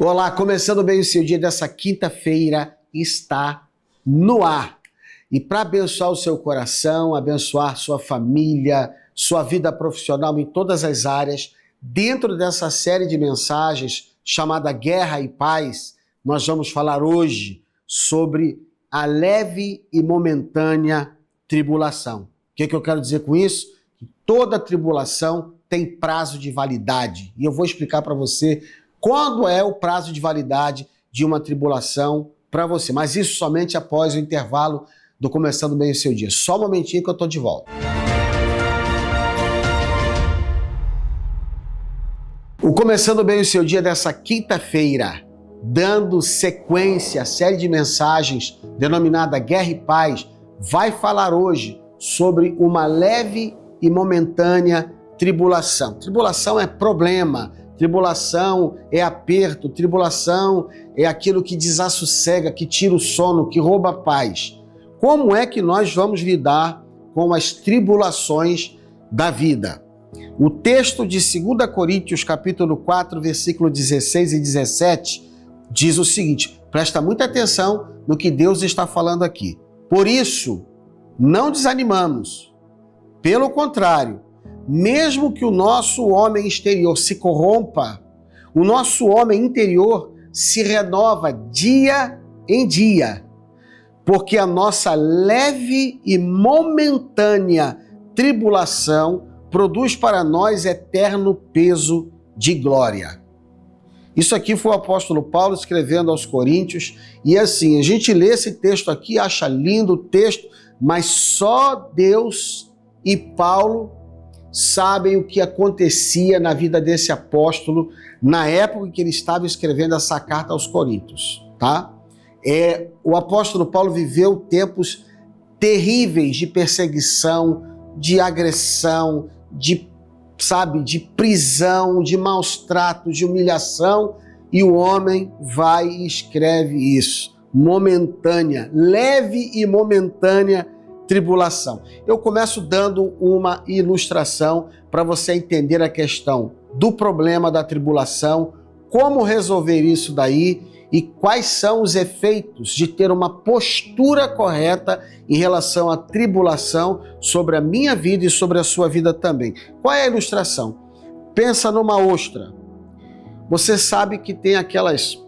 Olá, começando bem o seu dia dessa quinta-feira, está no ar. E para abençoar o seu coração, abençoar sua família, sua vida profissional em todas as áreas, dentro dessa série de mensagens chamada Guerra e Paz, nós vamos falar hoje sobre a leve e momentânea tribulação. O que eu quero dizer com isso? Que toda tribulação tem prazo de validade. E eu vou explicar para você quando é o prazo de validade de uma tribulação para você. Mas isso somente após o intervalo do Começando Bem o Seu Dia. Só um momentinho que eu estou de volta. O Começando Bem o Seu Dia dessa quinta-feira, dando sequência à série de mensagens denominada Guerra e Paz, vai falar hoje sobre uma leve e momentânea tribulação. Tribulação é problema, tribulação é aperto, tribulação é aquilo que desassossega, que tira o sono, que rouba a paz. Como é que nós vamos lidar com as tribulações da vida? O texto de 2 Coríntios, capítulo 4, versículo 16 e 17, diz o seguinte, presta muita atenção no que Deus está falando aqui. Por isso, não desanimamos. Pelo contrário, mesmo que o nosso homem exterior se corrompa, o nosso homem interior se renova dia em dia, porque a nossa leve e momentânea tribulação produz para nós eterno peso de glória. Isso aqui foi o apóstolo Paulo escrevendo aos Coríntios, e assim, a gente lê esse texto aqui, acha lindo o texto, mas só Deus e Paulo sabem o que acontecia na vida desse apóstolo na época em que ele estava escrevendo essa carta aos Coríntios, tá? O apóstolo Paulo viveu tempos terríveis de perseguição, de agressão, de prisão, de maus tratos, de humilhação, e o homem vai e escreve isso. Momentânea, leve e momentânea tribulação. Eu começo dando uma ilustração para você entender a questão do problema da tribulação, como resolver isso daí e quais são os efeitos de ter uma postura correta em relação à tribulação sobre a minha vida e sobre a sua vida também. Qual é a ilustração? Pensa numa ostra. Você sabe que tem aquelas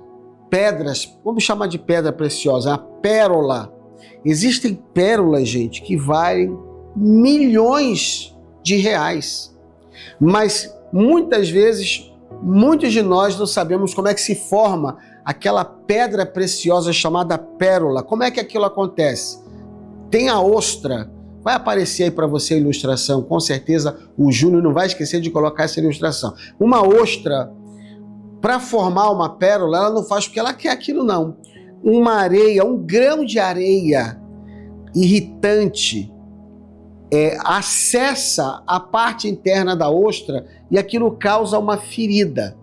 pedras, vamos chamar de pedra preciosa, a pérola. Existem pérolas, gente, que valem milhões de reais. Mas muitas vezes, muitos de nós não sabemos como é que se forma aquela pedra preciosa chamada pérola. Como é que aquilo acontece? Tem a ostra. Vai aparecer aí para você a ilustração. Com certeza o Júnior não vai esquecer de colocar essa ilustração. Uma ostra, para formar uma pérola, ela não faz porque ela quer aquilo, não. Uma areia, um grão de areia irritante acessa a parte interna da ostra e aquilo causa uma ferida.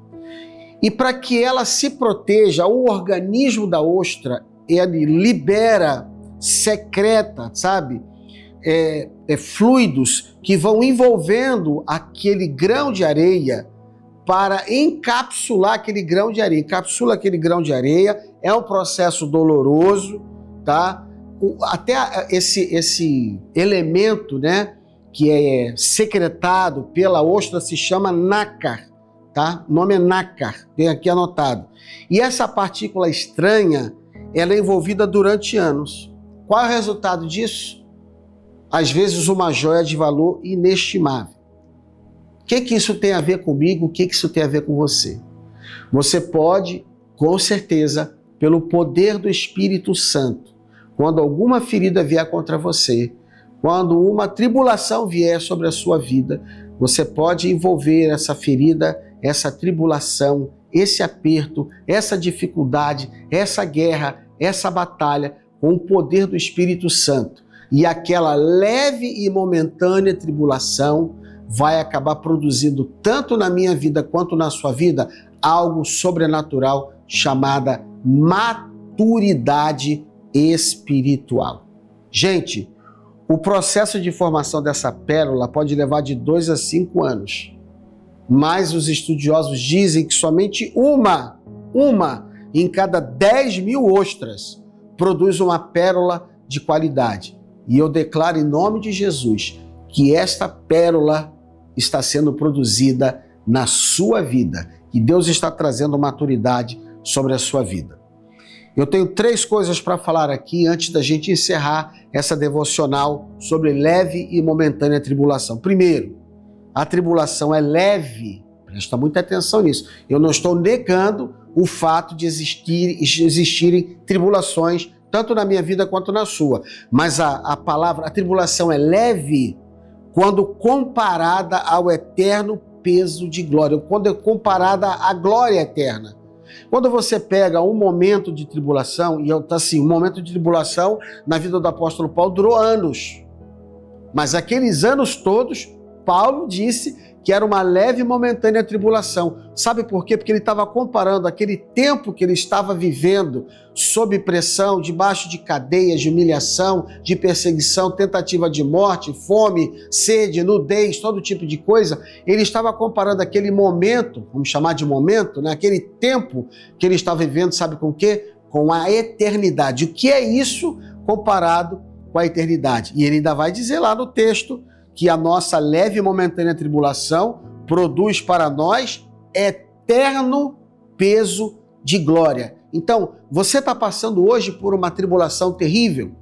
E para que ela se proteja, o organismo da ostra, ele libera, secreta, fluidos que vão envolvendo aquele grão de areia para encapsular aquele grão de areia. Encapsula aquele grão de areia, é um processo doloroso, tá? Até esse elemento, né, que é secretado pela ostra se chama nácar, tá? O nome é nácar, tem aqui anotado. E essa partícula estranha, ela é envolvida durante anos. Qual é o resultado disso? Às vezes uma joia de valor inestimável. O que isso tem a ver comigo? O que isso tem a ver com você? Você pode, com certeza, pelo poder do Espírito Santo, quando alguma ferida vier contra você, quando uma tribulação vier sobre a sua vida, você pode envolver essa ferida, essa tribulação, esse aperto, essa dificuldade, essa guerra, essa batalha, com o poder do Espírito Santo. E aquela leve e momentânea tribulação vai acabar produzindo, tanto na minha vida quanto na sua vida, algo sobrenatural chamada maturidade espiritual. Gente, o processo de formação dessa pérola pode levar de 2 a 5 anos. Mas os estudiosos dizem que somente uma uma em cada 10.000 ostras produz uma pérola de qualidade. E eu declaro em nome de Jesus que esta pérola está sendo produzida na sua vida, que Deus está trazendo maturidade sobre a sua vida. Eu tenho 3 coisas para falar aqui antes da gente encerrar essa devocional sobre leve e momentânea tribulação. Primeiro, a tribulação é leve. Presta muita atenção nisso. Eu não estou negando o fato de existirem tribulações, tanto na minha vida quanto na sua. Mas a tribulação é leve quando comparada ao eterno peso de glória, quando é comparada à glória eterna. Quando você pega um momento de tribulação, e um momento de tribulação na vida do apóstolo Paulo durou anos. Mas aqueles anos todos, Paulo disse que era uma leve e momentânea tribulação. Sabe por quê? Porque ele estava comparando aquele tempo que ele estava vivendo sob pressão, debaixo de cadeias, de humilhação, de perseguição, tentativa de morte, fome, sede, nudez, todo tipo de coisa. Ele estava comparando aquele momento, vamos chamar de momento, né? Aquele tempo que ele estava vivendo, sabe com o quê? Com a eternidade. O que é isso comparado com a eternidade? E ele ainda vai dizer lá no texto que a nossa leve e momentânea tribulação produz para nós eterno peso de glória. Então, você está passando hoje por uma tribulação terrível?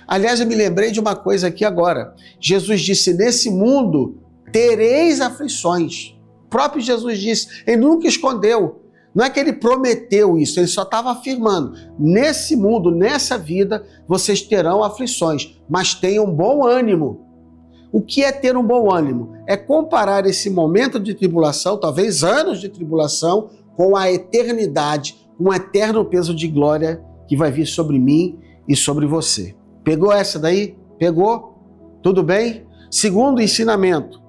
Aliás, eu me lembrei de uma coisa aqui agora. Jesus disse, nesse mundo tereis aflições. O próprio Jesus disse, ele nunca escondeu. Não é que ele prometeu isso, ele só estava afirmando. Nesse mundo, nessa vida, vocês terão aflições, mas tenham bom ânimo. O que é ter um bom ânimo? É comparar esse momento de tribulação, talvez anos de tribulação, com a eternidade, um eterno peso de glória que vai vir sobre mim e sobre você. Pegou essa daí? Pegou? Tudo bem? Segundo ensinamento,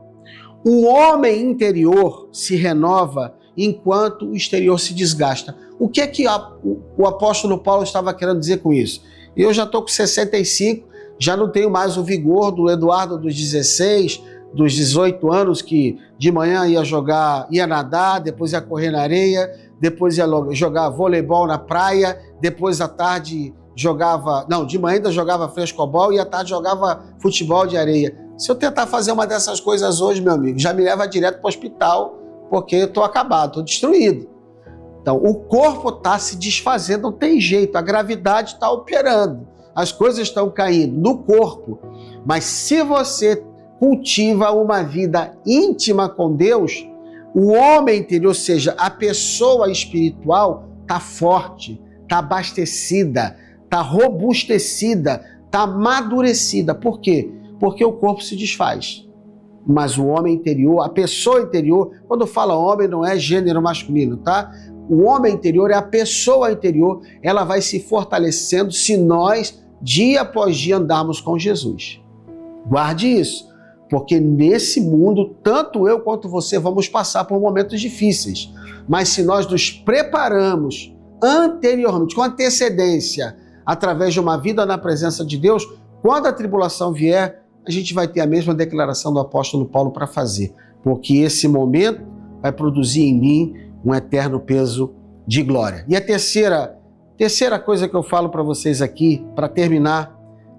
o homem interior se renova enquanto o exterior se desgasta. O que é que o apóstolo Paulo estava querendo dizer com isso? Eu já estou com 65, já não tenho mais o vigor do Eduardo dos 16, dos 18 anos, que de manhã ia nadar, depois ia correr na areia, depois ia jogar voleibol na praia, depois à tarde de manhã ainda jogava frescobol e à tarde jogava futebol de areia. Se eu tentar fazer uma dessas coisas hoje, meu amigo, já me leva direto para o hospital, porque eu estou acabado, estou destruído. Então, o corpo está se desfazendo, não tem jeito, a gravidade está operando. As coisas estão caindo no corpo, mas se você cultiva uma vida íntima com Deus, o homem interior, ou seja, a pessoa espiritual, está forte, está abastecida, está robustecida, está amadurecida. Por quê? Porque o corpo se desfaz. Mas o homem interior, a pessoa interior, quando fala homem não é gênero masculino, tá? O homem interior é a pessoa interior, ela vai se fortalecendo se nós dia após dia andarmos com Jesus. Guarde isso, porque nesse mundo, tanto eu quanto você vamos passar por momentos difíceis. Mas se nós nos preparamos anteriormente, com antecedência, através de uma vida na presença de Deus, quando a tribulação vier, a gente vai ter a mesma declaração do apóstolo Paulo para fazer, porque esse momento vai produzir em mim um eterno peso de glória. E a terceira coisa que eu falo para vocês aqui, para terminar,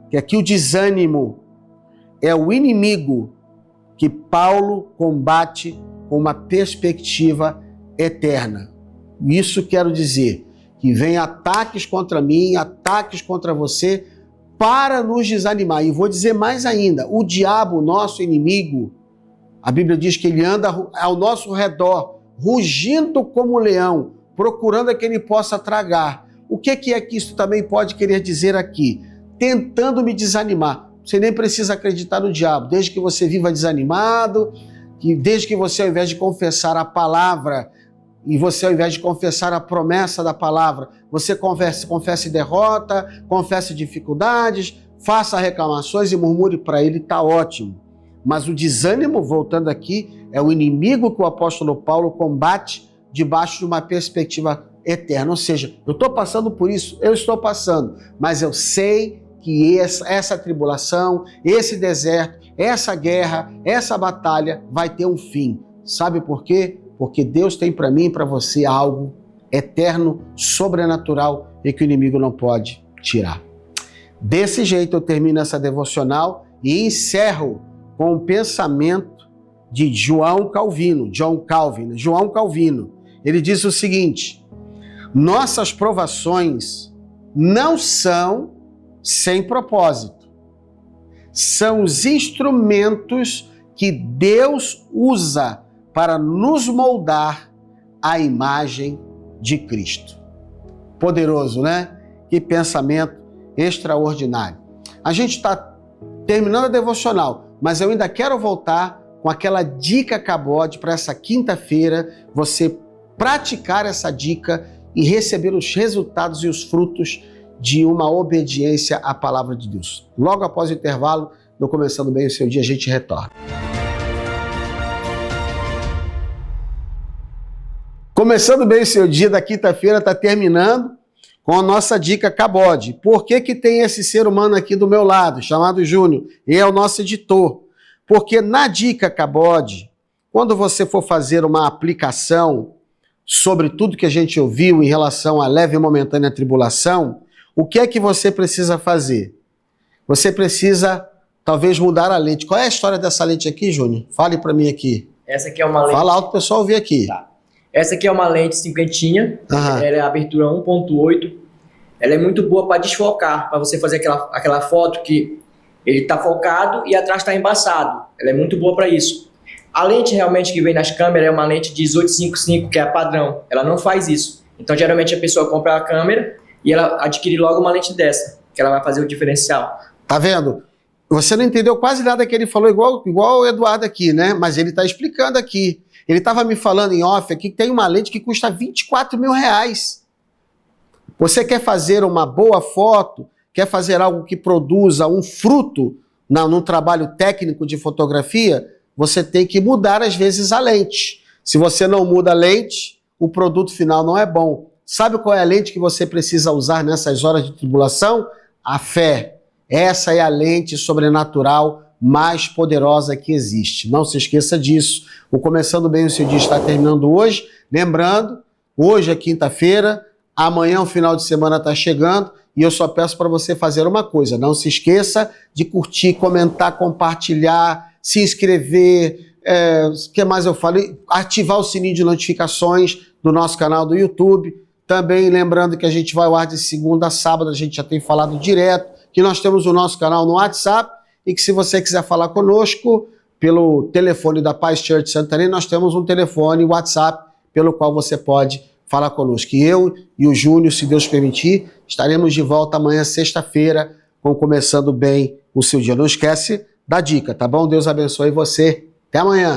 que aqui o desânimo é o inimigo que Paulo combate com uma perspectiva eterna. Isso quero dizer, que vem ataques contra mim, ataques contra você, para nos desanimar. E vou dizer mais ainda, o diabo, nosso inimigo, a Bíblia diz que ele anda ao nosso redor, rugindo como leão, procurando a que ele possa tragar. O que é que isso também pode querer dizer aqui? Tentando me desanimar. Você nem precisa acreditar no diabo, desde que você viva desanimado, desde que você, ao invés de confessar a palavra, e você, ao invés de confessar a promessa da palavra, você confesse derrota, confesse dificuldades, faça reclamações e murmure para ele, está ótimo. Mas o desânimo, voltando aqui, é o inimigo que o apóstolo Paulo combate debaixo de uma perspectiva eterna. Ou seja, eu estou passando por isso, eu estou passando, mas eu sei que essa tribulação, esse deserto, essa guerra, essa batalha vai ter um fim. Sabe por quê? Porque Deus tem para mim e para você algo eterno, sobrenatural e que o inimigo não pode tirar. Desse jeito eu termino essa devocional e encerro com o pensamento de João Calvino. Ele diz o seguinte: nossas provações não são sem propósito. São os instrumentos que Deus usa para nos moldar à imagem de Cristo. Poderoso, né? Que pensamento extraordinário. A gente está terminando a devocional, mas eu ainda quero voltar com aquela dica Cabode para essa quinta-feira, você praticar essa dica e receber os resultados e os frutos de uma obediência à palavra de Deus. Logo após o intervalo, no Começando Bem o Seu Dia, a gente retorna. Começando Bem o Seu Dia da quinta-feira está terminando com a nossa dica Cabode. Por que que tem esse ser humano aqui do meu lado, chamado Júnior? Ele é o nosso editor. Porque na dica Cabode, quando você for fazer uma aplicação sobre tudo que a gente ouviu em relação à leve e momentânea tribulação, o que é que você precisa fazer? Você precisa, talvez, mudar a lente. Qual é a história dessa lente aqui, Júnior? Fale para mim aqui. Essa aqui é uma lente... Fala alto para o pessoal ouvir aqui. Tá. Essa aqui é uma lente cinquentinha, ela é a abertura 1.8. Ela é muito boa para desfocar, para você fazer aquela foto que ele está focado e atrás está embaçado. Ela é muito boa para isso. A lente realmente que vem nas câmeras é uma lente 1855, que é a padrão. Ela não faz isso. Então, geralmente, a pessoa compra a câmera e ela adquire logo uma lente dessa, que ela vai fazer o diferencial. Tá vendo? Você não entendeu quase nada que ele falou, igual o Eduardo aqui, né? Mas ele está explicando aqui. Ele estava me falando em off aqui que tem uma lente que custa R$24 mil. Você quer fazer uma boa foto, quer fazer algo que produza um fruto num trabalho técnico de fotografia, você tem que mudar às vezes a lente. Se você não muda a lente, o produto final não é bom. Sabe qual é a lente que você precisa usar nessas horas de tribulação? A fé. Essa é a lente sobrenatural mais poderosa que existe. Não se esqueça disso. O Começando Bem o Seu Dia está terminando hoje. Lembrando, hoje é quinta-feira, amanhã o final de semana está chegando e eu só peço para você fazer uma coisa. Não se esqueça de curtir, comentar, compartilhar, se inscrever, o que mais eu falei? Ativar o sininho de notificações do nosso canal do YouTube. Também lembrando que a gente vai ao ar de segunda a sábado, a gente já tem falado direto, que nós temos o nosso canal no WhatsApp e que se você quiser falar conosco pelo telefone da Paz Church Santarém, nós temos um telefone WhatsApp pelo qual você pode falar conosco. E eu e o Júnior, se Deus permitir, estaremos de volta amanhã, sexta-feira, com Começando Bem o Seu Dia. Não esquece da dica, tá bom? Deus abençoe você. Até amanhã.